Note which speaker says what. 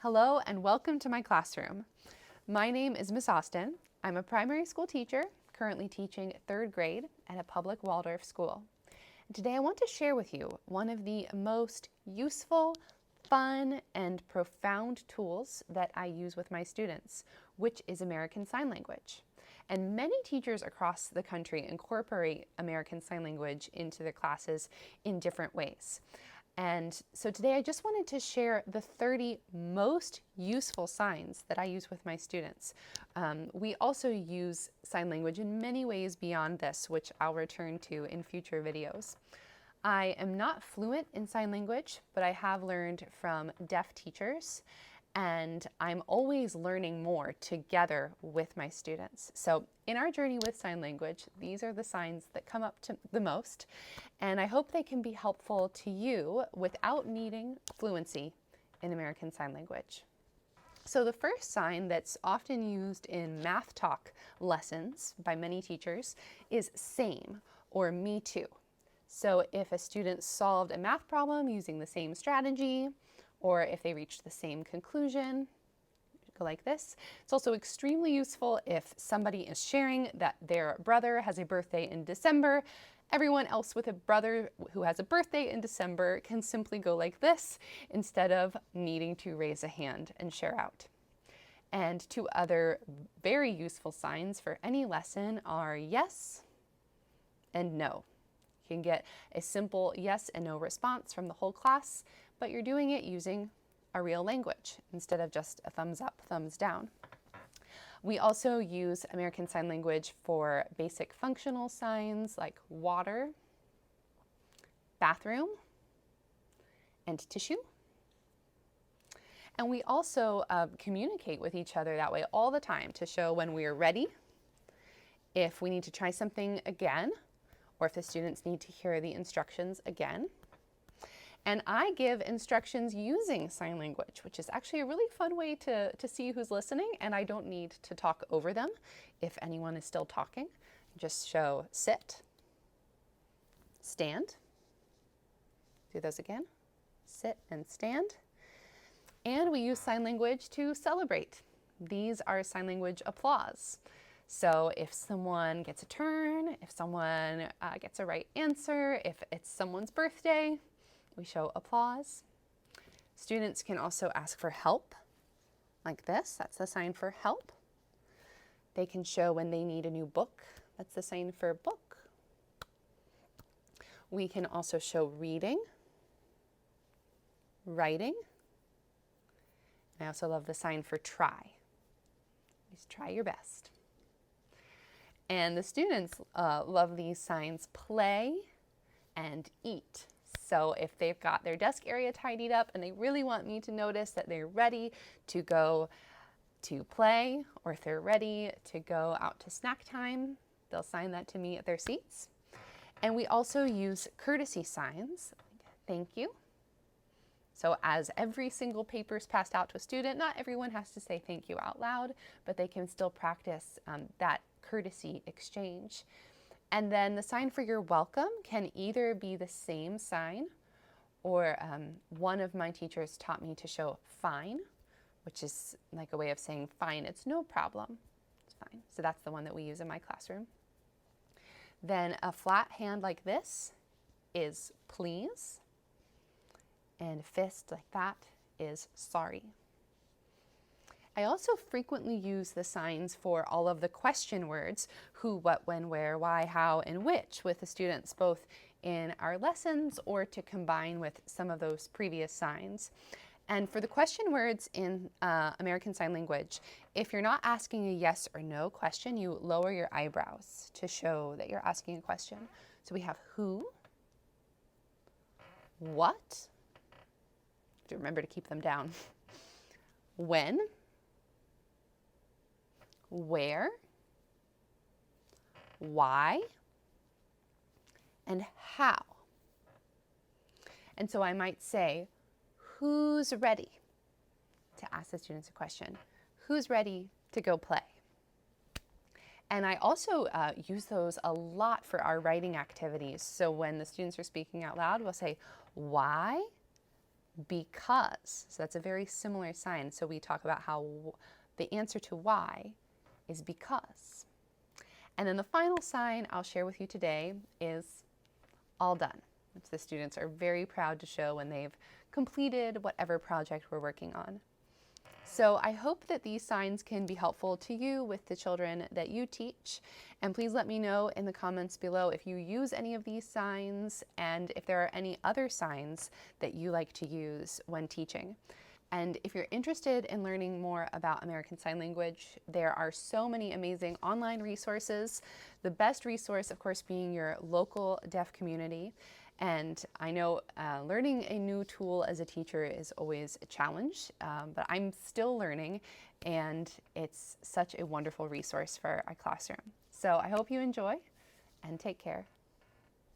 Speaker 1: Hello and welcome to my classroom. My name is Miss Austin. I'm a primary school teacher, currently teaching 3rd grade at a public Waldorf school. And today I want to share with you one of the most useful, fun, and profound tools that I use with my students, which is American Sign Language. And many teachers across the country incorporate American Sign Language into their classes in different ways. And so today I just wanted to share the 30 most useful signs that I use with my students. We also use sign language in many ways beyond this, which I'll return to in future videos. I am not fluent in sign language, but I have learned from deaf teachers, and I'm always learning more together with my students. So in our journey with sign language, these are the signs that come up to the most, and I hope they can be helpful to you without needing fluency in American Sign Language. So the first sign that's often used in math talk lessons by many teachers is same or me too. So if a student solved a math problem using the same strategy, or if they reached the same conclusion, go like this. It's also extremely useful if somebody is sharing that their brother has a birthday in December. Everyone else with a brother who has a birthday in December can simply go like this instead of needing to raise a hand and share out. And two other very useful signs for any lesson are yes and no. You can get a simple yes and no response from the whole class, but you're doing it using a real language instead of just a thumbs up, thumbs down. We also use American Sign Language for basic functional signs like water, bathroom, and tissue. And we also communicate with each other that way all the time to show when we are ready, if we need to try something again, or if the students need to hear the instructions again. And I give instructions using sign language, which is actually a really fun way to see who's listening, and I don't need to talk over them if anyone is still talking. Just show sit, stand, do those again, sit and stand. And we use sign language to celebrate. These are sign language applause. So if someone gets a turn, if someone gets a right answer, if it's someone's birthday, we show applause. Students can also ask for help, like this. That's the sign for help. They can show when they need a new book. That's the sign for book. We can also show reading, writing. I also love the sign for try. Just try your best. And the students love these signs play and eat. So if they've got their desk area tidied up and they really want me to notice that they're ready to go to play, or if they're ready to go out to snack time, they'll sign that to me at their seats. And we also use courtesy signs, thank you. So as every single paper is passed out to a student, not everyone has to say thank you out loud, but they can still practice that courtesy exchange. And then the sign for you're welcome can either be the same sign, or one of my teachers taught me to show fine, which is like a way of saying fine, it's no problem, it's fine. So that's the one that we use in my classroom. Then a flat hand like this is please, and a fist like that is sorry. I also frequently use the signs for all of the question words, who, what, when, where, why, how, and which with the students, both in our lessons or to combine with some of those previous signs. And for the question words in American Sign Language, if you're not asking a yes or no question, you lower your eyebrows to show that you're asking a question. So we have who, what, remember to keep them down, when, where, why, and how. And so I might say, who's ready to ask the students a question? Who's ready to go play? And I also use those a lot for our writing activities. So when the students are speaking out loud, we'll say, why because. So that's a very similar sign. So we talk about how the answer to why is because. And then the final sign I'll share with you today is all done, which the students are very proud to show when they've completed whatever project we're working on. So I hope that these signs can be helpful to you with the children that you teach. And please let me know in the comments below if you use any of these signs and if there are any other signs that you like to use when teaching. And if you're interested in learning more about American Sign Language, there are so many amazing online resources. The best resource, of course, being your local deaf community. And I know learning a new tool as a teacher is always a challenge, but I'm still learning, and it's such a wonderful resource for our classroom. So I hope you enjoy, and take care.